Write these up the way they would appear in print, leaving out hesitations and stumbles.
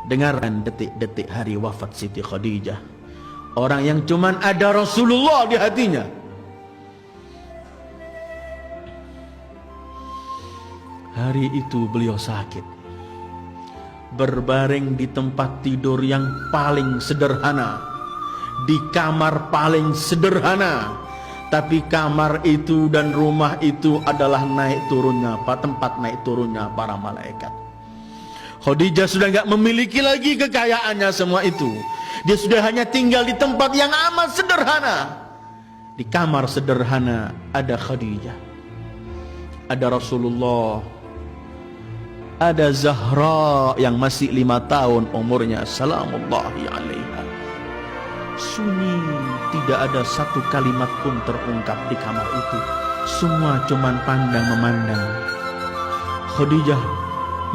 Dengarkan detik-detik hari wafat Siti Khadijah. Orang yang cuman ada Rasulullah di hatinya. Hari itu beliau sakit, berbaring di tempat tidur yang paling sederhana, di kamar paling sederhana. Tapi kamar itu dan rumah itu adalah tempat naik turunnya para malaikat. Khadijah sudah enggak memiliki lagi kekayaannya semua itu. Dia sudah hanya tinggal di tempat yang amat sederhana. Di kamar sederhana ada Khadijah, ada Rasulullah, ada Zahra yang masih 5 tahun umurnya, salamullahi alaiha. Sunyi, tidak ada satu kalimat pun terungkap di kamar itu. Semua cuman pandang memandang. Khadijah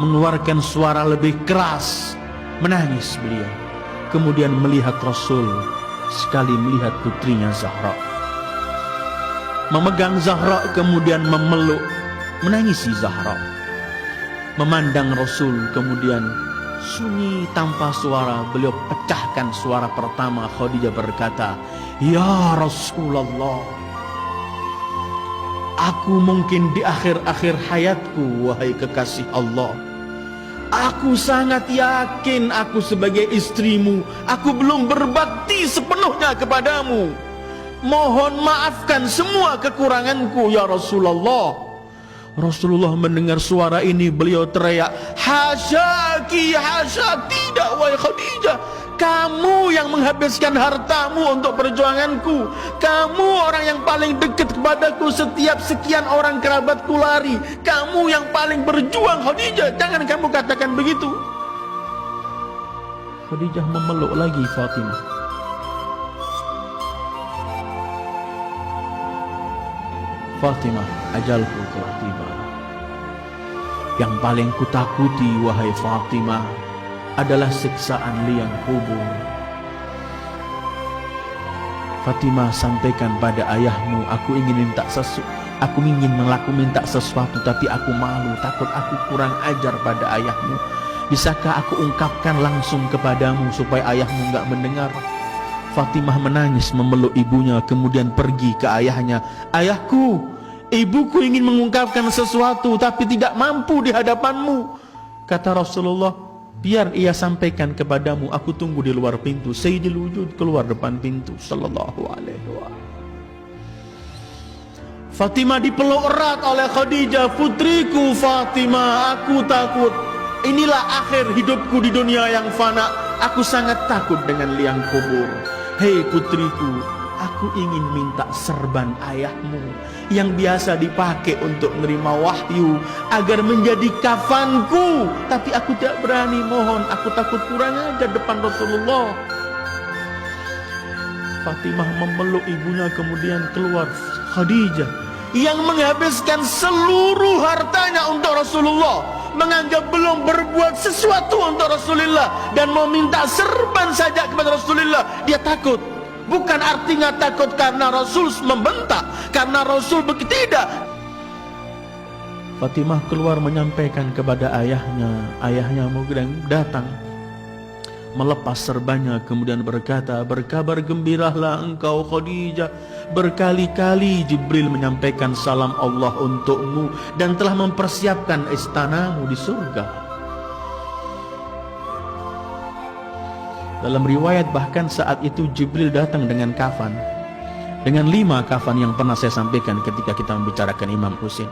mengeluarkan suara lebih keras, menangis beliau. Kemudian melihat Rasul, sekali melihat putrinya Zahra, memegang Zahra, kemudian memeluk, menangisi Zahra. Memandang Rasul, kemudian sunyi tanpa suara, beliau pecahkan suara pertama. Khadijah berkata, "Ya Rasulullah, aku mungkin di akhir-akhir hayatku, wahai kekasih Allah, aku sangat yakin aku sebagai istrimu, aku belum berbakti sepenuhnya kepadamu. Mohon maafkan semua kekuranganku ya Rasulullah." Rasulullah mendengar suara ini, beliau teriak, "Hasyaki, hasya, tidak wahai Khadijah. Kamu yang menghabiskan hartamu untuk perjuanganku. Kamu orang yang paling dekat kepadaku, setiap sekian orang kerabatku lari. Kamu yang paling berjuang Khadijah, jangan kamu katakan begitu." Khadijah memeluk lagi Fatimah. "Fatimah, ajalku telah tiba. Yang paling kutakuti wahai Fatimah adalah siksaan liang kubur. Fatimah, sampaikan pada ayahmu, aku ingin minta sesuatu, tapi aku malu, takut aku kurang ajar pada ayahmu. Bisakah aku ungkapkan langsung kepadamu supaya ayahmu enggak mendengar?" Fatimah menangis memeluk ibunya, kemudian pergi ke ayahnya. "Ayahku, ibuku ingin mengungkapkan sesuatu tapi tidak mampu di hadapanmu." Kata Rasulullah, "Biar ia sampaikan kepadamu, aku tunggu di luar pintu." Sayyidil Wujud keluar depan pintu sallallahu alaihi wasallam. Fatimah dipeluk erat oleh Khadijah. "Putriku Fatimah, aku takut. Inilah akhir hidupku di dunia yang fana. Aku sangat takut dengan liang kubur. Hei putriku, aku ingin minta serban ayahmu yang biasa dipakai untuk menerima wahyu agar menjadi kafanku. Tapi aku tidak berani, mohon, aku takut kurang ajar depan Rasulullah." Fatimah memeluk ibunya, kemudian keluar Khadijah yang menghabiskan seluruh hartanya untuk Rasulullah, menganggap belum berbuat sesuatu untuk Rasulullah dan mau minta serban saja kepada Rasulullah. Dia takut. Bukan artinya takut karena Rasul membentak, karena Rasul begitu, tidak. Fatimah keluar menyampaikan kepada ayahnya. Ayahnya kemudian datang, melepas serbannya, kemudian berkata, "Berkabar gembiralah engkau Khadijah. Berkali-kali Jibril menyampaikan salam Allah untukmu dan telah mempersiapkan istanamu di surga." Dalam riwayat bahkan saat itu Jibril datang dengan kafan, dengan 5 kafan yang pernah saya sampaikan ketika kita membicarakan Imam Husain.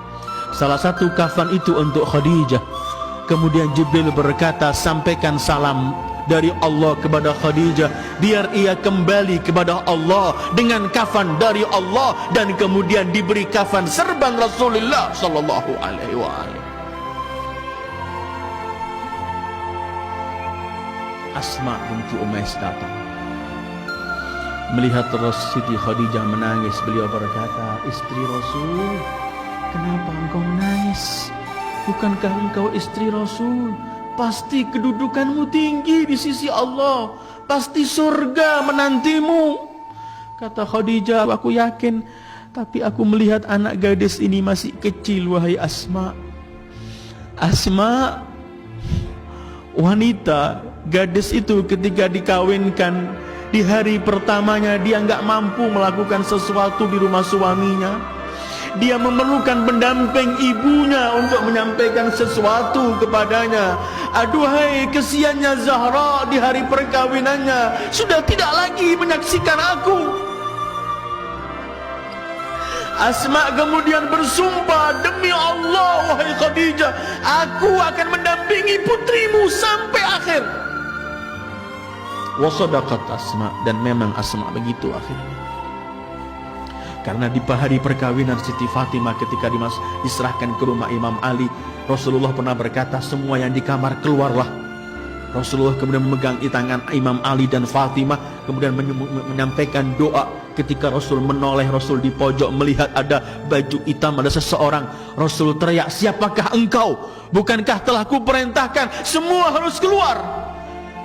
Salah satu kafan itu untuk Khadijah. Kemudian Jibril berkata, "Sampaikan salam dari Allah kepada Khadijah, biar ia kembali kepada Allah dengan kafan dari Allah." Dan kemudian diberi kafan serban Rasulullah sallallahu alaihi wasallam. Asma binti Umais datang, melihat Siti Khadijah menangis. Beliau berkata, "Istri Rasul, kenapa engkau menangis? Bukankah engkau istri Rasul? Pasti kedudukanmu tinggi di sisi Allah, pasti surga menantimu." Kata Khadijah, "Aku yakin, tapi aku melihat anak gadis ini masih kecil, wahai Asma. Asma, wanita, gadis itu ketika dikawinkan, di hari pertamanya dia nggak mampu melakukan sesuatu di rumah suaminya. Dia memerlukan pendamping ibunya untuk menyampaikan sesuatu kepadanya. Aduhai kesiannya Zahra di hari perkawinannya, sudah tidak lagi menyaksikan aku. Asma kemudian bersumpah, demi Allah wahai Khadijah, aku akan mendampingi putrimu sampai akhir. Wasadaqat Asma, dan memang Asma begitu akhirnya. Karena di hari perkawinan Siti Fatimah ketika diserahkan ke rumah Imam Ali, Rasulullah pernah berkata, semua yang di kamar keluarlah. Rasulullah kemudian memegang tangan Imam Ali dan Fatimah, kemudian menyampaikan doa. Ketika Rasul menoleh, Rasul di pojok melihat ada baju hitam, ada seseorang. Rasul teriak, siapakah engkau? Bukankah telah kuperintahkan semua harus keluar?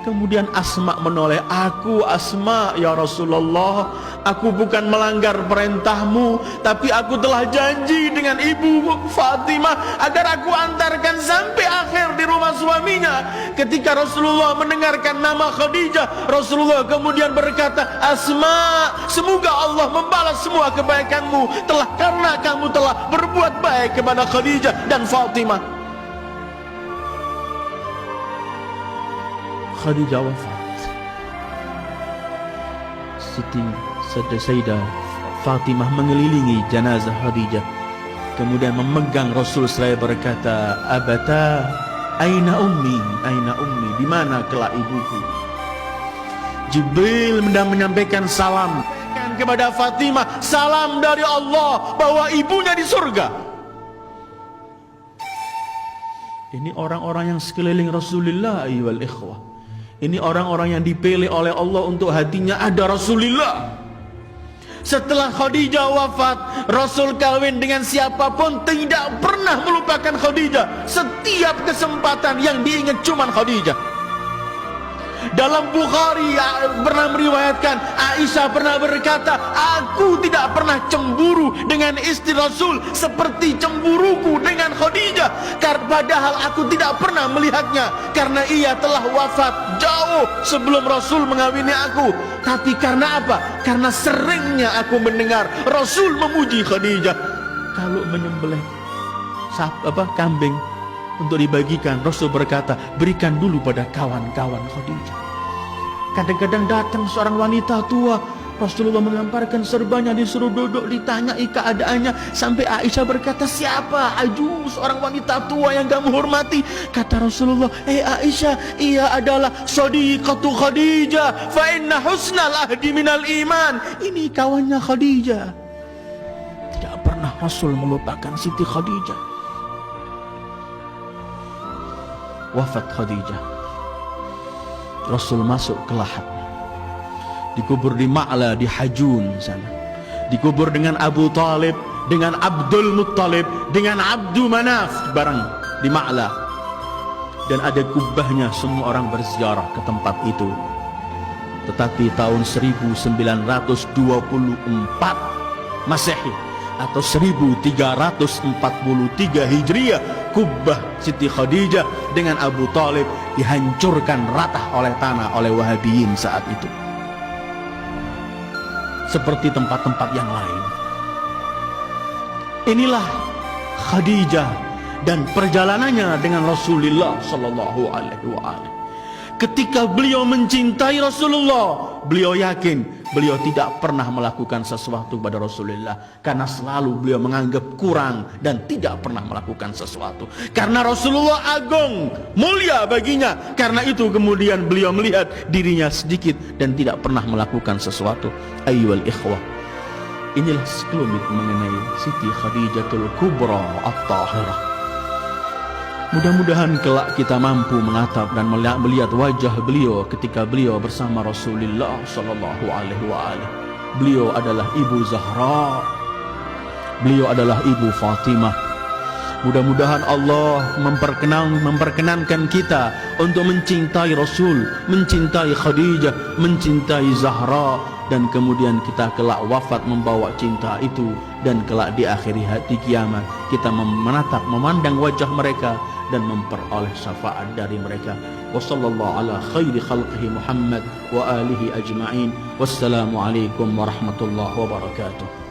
Kemudian Asma menoleh, aku Asma ya Rasulullah, aku bukan melanggar perintahmu, tapi aku telah janji dengan ibu Fatimah agar aku antarkan sampai akhir di rumah suaminya. Ketika Rasulullah mendengarkan nama Khadijah, Rasulullah kemudian berkata, Asma, semoga Allah membalas semua kebaikanmu karena kamu telah berbuat baik kepada Khadijah dan Fatimah. Khadijah wafat. Siti Sayyidah Fatimah mengelilingi jenazah Khadijah, kemudian memegang Rasul seraya berkata, Abata, aina ummi, di mana kelak ibuku? Jibril menyampaikan salam kepada Fatimah, salam dari Allah bahwa ibunya di surga. Ini orang-orang yang sekeliling Rasulullah ayyuhal ikhwah. Ini orang-orang yang dipilih oleh Allah untuk hatinya ada Rasulullah. Setelah Khadijah wafat, Rasul kawin dengan siapapun tidak pernah melupakan Khadijah. Setiap kesempatan yang diingat cuman Khadijah. Dalam Bukhari pernah meriwayatkan, Aisyah pernah berkata, aku tidak pernah cemburu dengan istri Rasul seperti cemburuku dengan Khadijah, padahal aku tidak pernah melihatnya karena ia telah wafat jauh sebelum Rasul mengawini aku. Tapi karena apa? Karena seringnya aku mendengar Rasul memuji Khadijah. Kalau menyembelih kambing untuk dibagikan, Rasul berkata, berikan dulu pada kawan-kawan Khadijah. Kadang-kadang datang seorang wanita tua, Rasulullah mengamparkan serbanya, disuruh duduk, ditanyai keadaannya, sampai Aisyah berkata, siapa Ajuz, seorang wanita tua yang kamu hormati? Kata Rasulullah, Aisyah, ia adalah Shadiqatu Khadijah, fa inna husnal ahdi minal iman. Ini kawannya Khadijah. Tidak pernah Rasul melupakan Siti Khadijah. Wafat Khadijah, Rasul masuk ke Lahad, dikubur di Ma'la, di Hajun sana, dikubur dengan Abu Talib, dengan Abdul Muttalib, dengan Abdu Manaf bareng di Ma'la, dan ada kubahnya. Semua orang berziarah ke tempat itu. Tetapi tahun 1924 Masehi atau 1343 Hijriah, kubah Siti Khadijah dengan Abu Talib dihancurkan rata oleh tanah oleh Wahabiyin saat itu, seperti tempat-tempat yang lain. Inilah Khadijah dan perjalanannya dengan Rasulullah sallallahu alaihi wasallam. Ketika beliau mencintai Rasulullah, beliau yakin beliau tidak pernah melakukan sesuatu pada Rasulullah, karena selalu beliau menganggap kurang dan tidak pernah melakukan sesuatu. Karena Rasulullah agung, mulia baginya, karena itu kemudian beliau melihat dirinya sedikit dan tidak pernah melakukan sesuatu. Ayyuhal ikhwah, inilah sekelumit mengenai Siti Khadijatul Kubra At-Tahirah. Mudah-mudahan kelak kita mampu menatap dan melihat wajah beliau ketika beliau bersama Rasulullah sallallahu alaihi wasallam. Beliau adalah Ibu Zahra, beliau adalah Ibu Fatimah, Mudah-mudahan Allah memperkenankan kita untuk mencintai Rasul, mencintai Khadijah, mencintai Zahra, dan kemudian kita kelak wafat membawa cinta itu, dan kelak di akhir hati kiamat kita menatap, memandang wajah mereka dan memperoleh syafaat dari mereka. Wassallallahu ala khairi khalqihi Muhammad wa alihi ajma'in. Wassalamu alaikum warahmatullahi wabarakatuh.